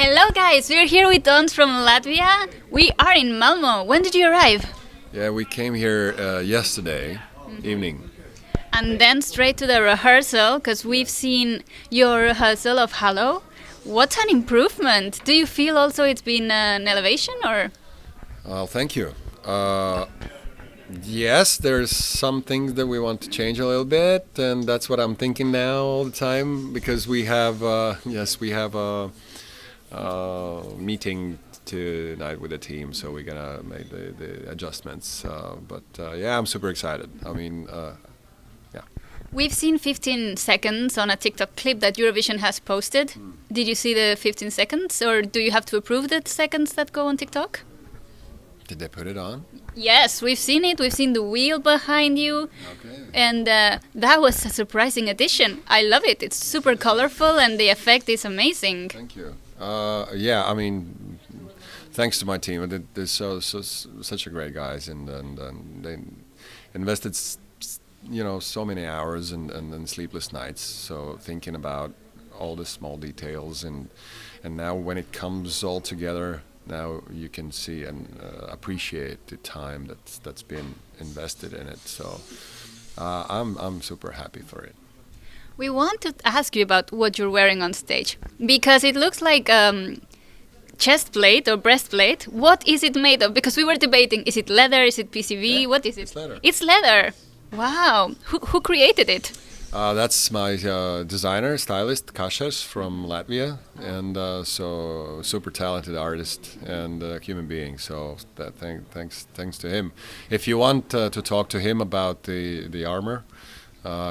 Hello guys, we're here with DONS from Latvia. We are in Malmö. When did you arrive? Yeah, we came here yesterday evening. And then straight to the rehearsal, because we've seen your rehearsal of Hello. What's an improvement? Do you feel also it's been an elevation or? Well, thank you. Yes, there's some things that we want to change a little bit, and that's what I'm thinking now all the time, because we have a meeting tonight with the team, so we're gonna make the adjustments. Yeah, I'm super excited. I mean, yeah. We've seen 15 seconds on a TikTok clip that Eurovision has posted. Did you see the 15 seconds, or do you have to approve the seconds that go on TikTok? Did they put it on? Yes, we've seen it. We've seen the wheel behind you. Okay. And that was a surprising addition. I love it. It's super colorful and the effect is amazing. Thank you. Yeah, I mean, thanks to my team. They're such a great guys, and they invested so many hours and sleepless nights. So thinking about all the small details, and now when it comes all together, now you can see and appreciate the time that's been invested in it. So I'm super happy for it. We want to ask you about what you're wearing on stage, because it looks like chest plate or breastplate. What is it made of? Because we were debating, is it leather, is it PCV, what is it? It's leather. It's leather. Wow. Who created it? That's my designer, stylist, Kapsis from Latvia, and so super talented artist and human being. So thanks to him. If you want to talk to him about the armor,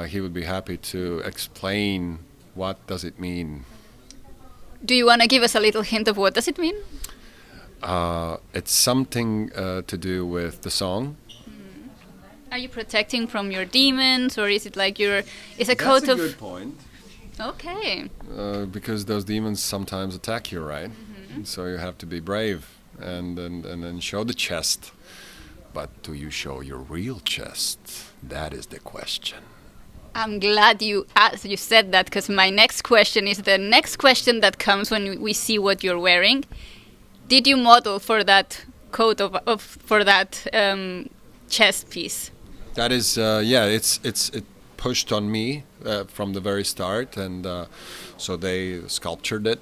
he would be happy to explain what does it mean. Do you want to give us a little hint of what does it mean? It's something to do with the song. Are you protecting from your demons, or is it like it's a coat of... That's a good point. Okay. Because those demons sometimes attack you, right? Mm-hmm. So you have to be brave and then show the chest. But do you show your real chest? That is the question. I'm glad you said that, because my next question is the next question that comes when we see what you're wearing. Did you model for that coat for that chest piece? That is, it pushed on me from the very start, and so they sculptured it.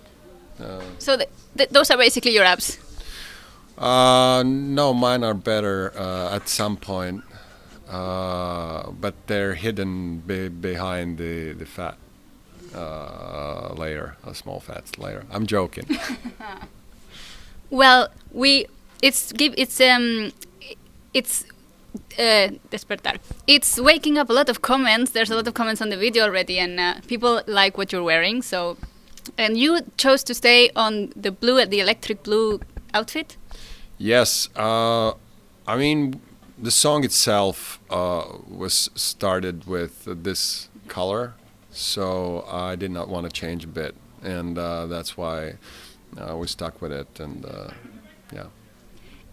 So those are basically your abs? No, mine are better at some point, but they're hidden behind the fat layer, a small fat layer. I'm joking. Well, despertar. It's waking up a lot of comments. There's a lot of comments on the video already, and people like what you're wearing. So, and you chose to stay on the electric blue outfit. Yes, I mean, the song itself was started with this color, so I did not want to change a bit, and that's why we stuck with it, and yeah.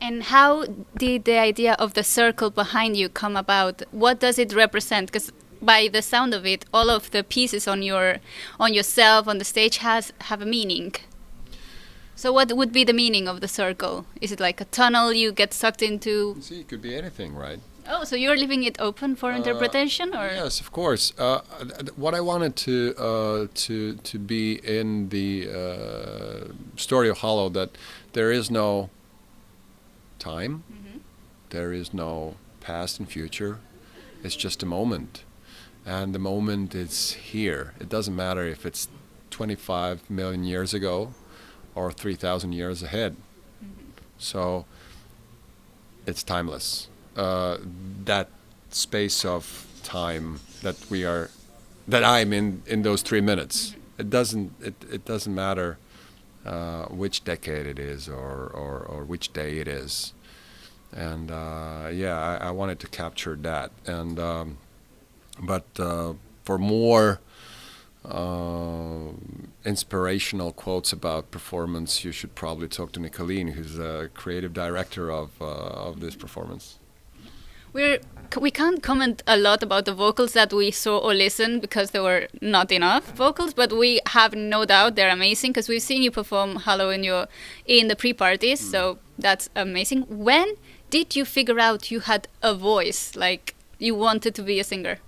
And how did the idea of the circle behind you come about? What does it represent? Because by the sound of it, all of the pieces on yourself on the stage have a meaning. So what would be the meaning of the circle? Is it like a tunnel you get sucked into? See, it could be anything, right? Oh, so you're leaving it open for interpretation, or? Yes, of course. What I wanted to be in the story of Hollow, that there is no time, there is no past and future. It's just a moment, and the moment is here. It doesn't matter if it's 25 million years ago or 3,000 years ahead. So it's timeless. That space of time that I'm in those 3 minutes. It doesn't matter which decade it is or which day it is, and I wanted to capture that, and but for more inspirational quotes about performance, you should probably talk to Kaleen, who's the creative director of this performance. We can't comment a lot about the vocals that we saw or listened because there were not enough vocals, but we have no doubt they're amazing because we've seen you perform Hello in the pre-parties, so that's amazing. When did you figure out you had a voice, like you wanted to be a singer?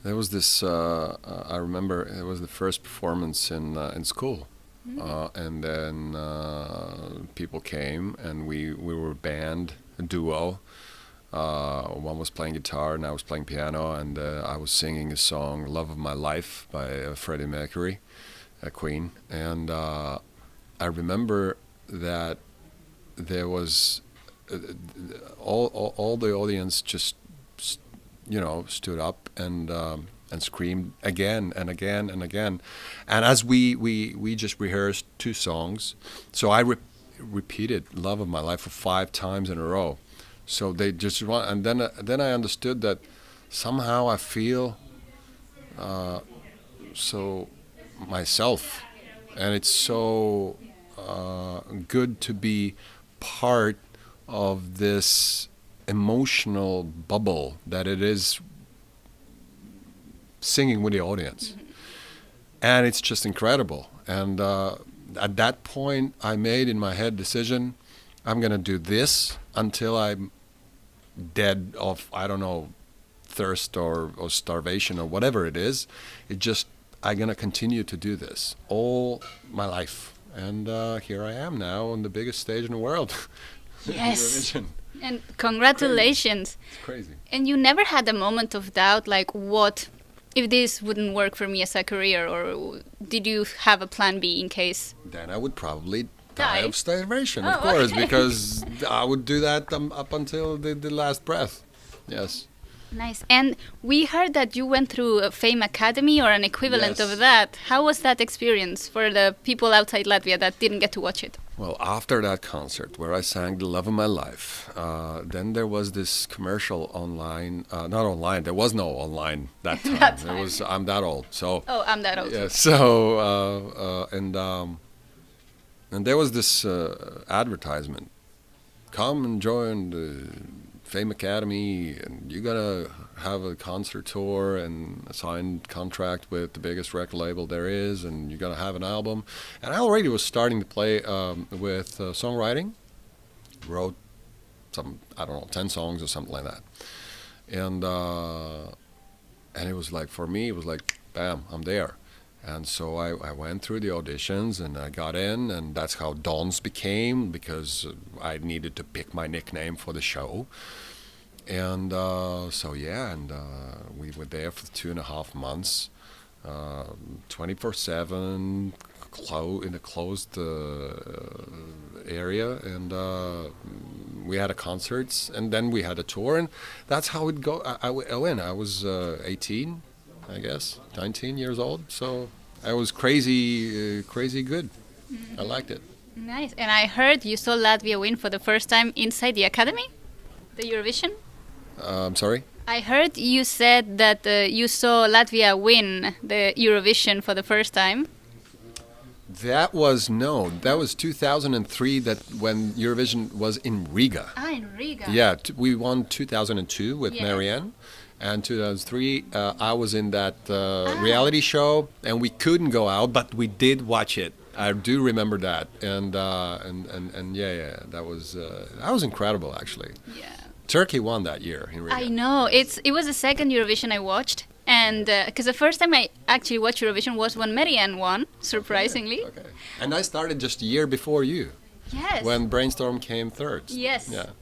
There was this, I remember it was the first performance in school. And then people came and we were a band, a duo. One was playing guitar and I was playing piano, and I was singing a song, Love of My Life by Freddy Mercury, Queen. And I remember that there was all the audience just, stood up and screamed again and again and again. And as we just rehearsed 2 songs, so I repeated Love of My Life for 5 times in a row. So they just want, and then I understood that somehow I feel so myself, and it's so good to be part of this emotional bubble that it is singing with the audience. And it's just incredible. And at that point I made in my head decision, I'm gonna do this until I'm dead of, I don't know, thirst or starvation or whatever it is. I'm gonna continue to do this all my life. And here I am now on the biggest stage in the world. Yes. Eurovision. And congratulations. It's crazy. And you never had a moment of doubt, like, what if this wouldn't work for me as a career, or did you have a plan B in case? Then I would probably die of starvation, Oh, of course, okay. because I would do that up until the last breath. Yes. Nice. And we heard that you went through a Fame Academy or an equivalent Yes. of that. How was that experience for the people outside Latvia that didn't get to watch it? Well, after that concert where I sang The Love of My Life, then there was this commercial online, not online, there was no online that time. That It time. was, I'm that old, so. Oh, I'm that old. Yeah, so, and there was this advertisement, come and join the Fame Academy, and you're gonna have a concert tour and a signed contract with the biggest record label there is, and you're gonna have an album. And I already was starting to play with songwriting. Wrote some, I don't know, 10 songs or something like that. And it was like, for me, it was like, bam, I'm there. And so I went through the auditions and I got in, and that's how DONS became, because I needed to pick my nickname for the show. And so yeah, and we were there for 2.5 months, 24/7, in a closed area, and we had concerts, and then we had a tour, and that's how it go. I went. I was 18, I guess, 19 years old. So I was crazy good. I liked it. Nice. And I heard you saw Latvia win for the first time inside the academy, the Eurovision. Sorry? I heard you said that you saw Latvia win the Eurovision for the first time. That was 2003, that when Eurovision was in Riga. Ah, in Riga. Yeah, we won 2002 with Yes. Marianne, and 2003 I was in that reality show, and we couldn't go out, but we did watch it. I do remember that, and yeah, that was incredible, actually. Yeah. Turkey won that year in Riga. I know. It was the second Eurovision I watched, and because the first time I actually watched Eurovision was when Marianne won, surprisingly. Okay. And I started just a year before you, Yes. when Brainstorm came third. Yes. Yeah.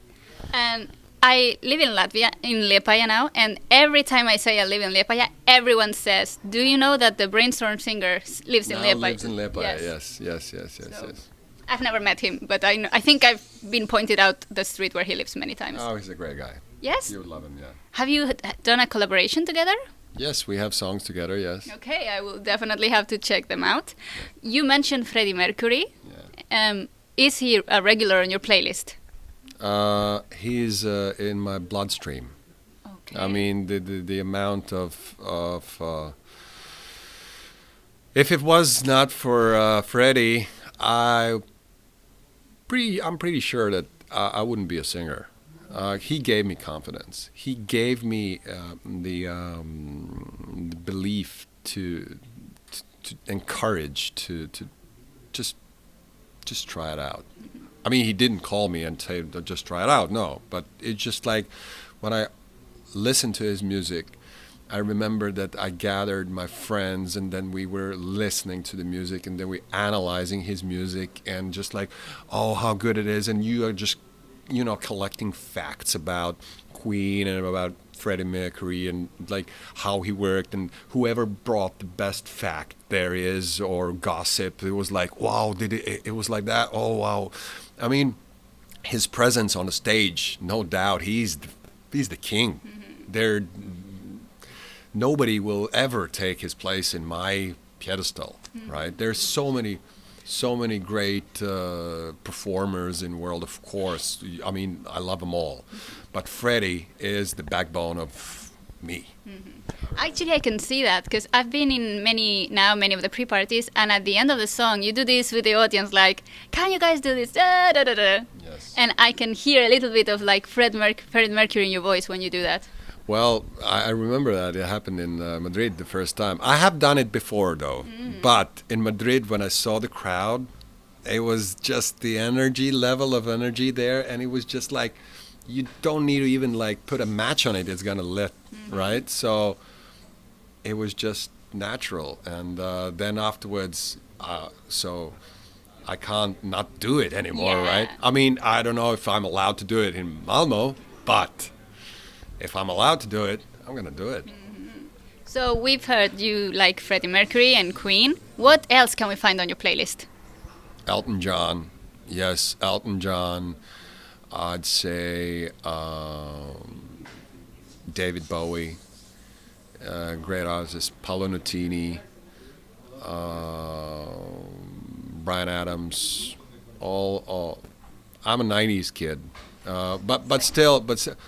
And I live in Latvia, in Liepaja now, and every time I say I live in Liepaja, everyone says, "Do you know that the Brainstorm singer lives in Now Liepaja?" lives in Liepaja. Yes. Yes. So- Yes. I've never met him, but I think I've been pointed out the street where he lives many times. Oh, he's a great guy. Yes? You would love him, yeah. Have you done a collaboration together? Yes, we have songs together, yes. Okay, I will definitely have to check them out. You mentioned Freddy Mercury. Yeah. Is he a regular on your playlist? He's in my bloodstream. Okay. I mean, the amount of if it was not for Freddie, I'm pretty sure that I wouldn't be a singer. He gave me confidence. He gave me the belief to encourage to just try it out. I mean, he didn't call me and say, just try it out, no. But it's just like, when I listened to his music, I remember that I gathered my friends, and then we were listening to the music, and then we analyzing his music, and just like, oh, how good it is. And you are just, collecting facts about Queen and about Freddy Mercury, and like how he worked, and whoever brought the best fact there is, or gossip, it was like, wow, it was like that, oh wow. I mean, his presence on the stage, no doubt, he's the king. Nobody will ever take his place in my pedestal, right? There's so many great performers in the world, of course. I mean, I love them all. But Freddy is the backbone of me. Actually, I can see that, because I've been in many of the pre-parties, and at the end of the song, you do this with the audience, like, can you guys do this? Da, da, da, da. Yes. And I can hear a little bit of like Freddie Mercury in your voice when you do that. Well, I remember that it happened in Madrid the first time. I have done it before, though. But in Madrid, when I saw the crowd, it was just the level of energy there, and it was just like, you don't need to even like put a match on it, it's gonna lit, right? So it was just natural. And then afterwards, so I can't not do it anymore, right? I mean, I don't know if I'm allowed to do it in Malmö, but if I'm allowed to do it, I'm gonna do it. So we've heard you like Freddie Mercury and Queen. What else can we find on your playlist? Elton John, yes, Elton John. I'd say David Bowie, great artists, Paolo Nutini, Bryan Adams, all. I'm a '90s kid, but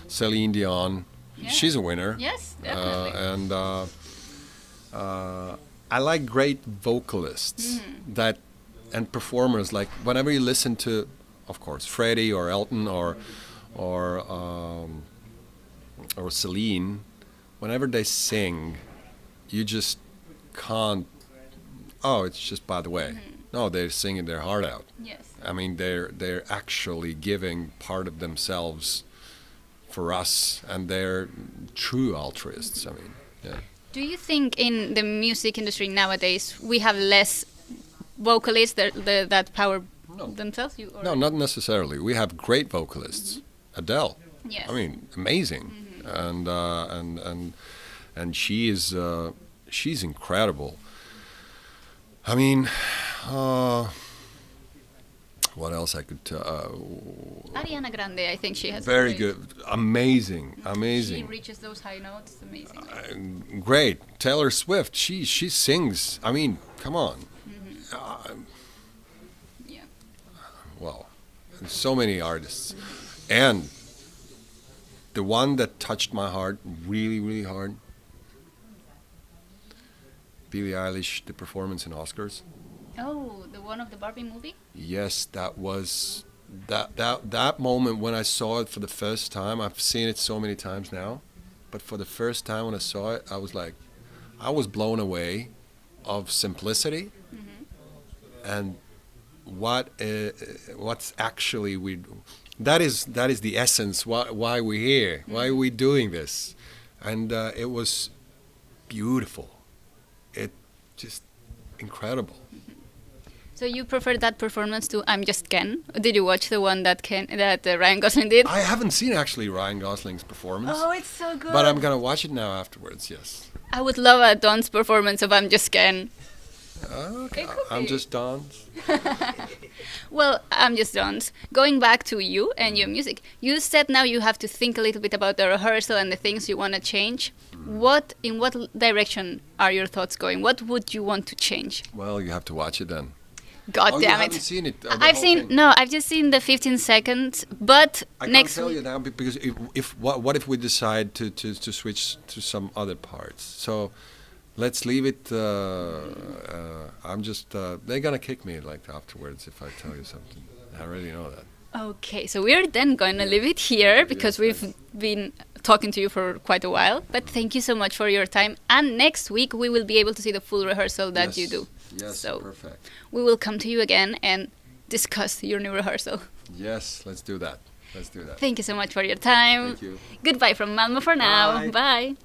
Celine Dion, she's a winner. Yes, definitely. And I like great vocalists and performers. Like whenever you listen to, of course, Freddie or Elton or Celine, whenever they sing, you just can't. Oh, it's just by the way. No, they're singing their heart out. Yes. I mean, they're actually giving part of themselves for us, and they're true altruists. I mean, yeah. Do you think in the music industry nowadays we have less vocalists that power themselves? No, not necessarily. We have great vocalists. Adele. Yes. I mean, amazing, and she is she's incredible. I mean, what else I could tell? Ariana Grande, I think she has. Very good, amazing. She reaches those high notes, amazing. Great. Taylor Swift, she sings. I mean, come on. Yeah. Well, so many artists, and the one that touched my heart really, really hard, Billie Eilish, the performance in Oscars. Oh, the one of the Barbie movie? Yes, that was that moment when I saw it for the first time. I've seen it so many times now, but for the first time when I saw it, I was like, I was blown away of simplicity and what's actually that is the essence why we're here, why are we doing this, and it was beautiful. It just incredible. So you prefer that performance to I'm Just Ken? Did you watch the one that Ryan Gosling did? I haven't seen actually Ryan Gosling's performance. Oh, it's so good. But I'm gonna watch it now afterwards. Yes. I would love a DONS performance of I'm Just Ken. Okay. I'm just DONS. Well, I'm just DONS. Going back to you and your music, you said now you have to think a little bit about the rehearsal and the things you want to change. In what direction are your thoughts going? What would you want to change? Well, you have to watch it then. God damn you it! haven't seen it. I've just seen the 15 seconds. But I next can't tell you now because what if we decide to switch to some other parts? So let's leave it. I'm just they're gonna kick me like afterwards if I tell you something. I already know that. Okay, so we're then going to leave it here because we've been talking to you for quite a while. But thank you so much for your time. And next week we will be able to see the full rehearsal that you do. Yes, so perfect. We will come to you again and discuss your new rehearsal. Yes, let's do that. Let's do that. Thank you so much for your time. Thank you. Goodbye from Malmö for now. Bye. Bye.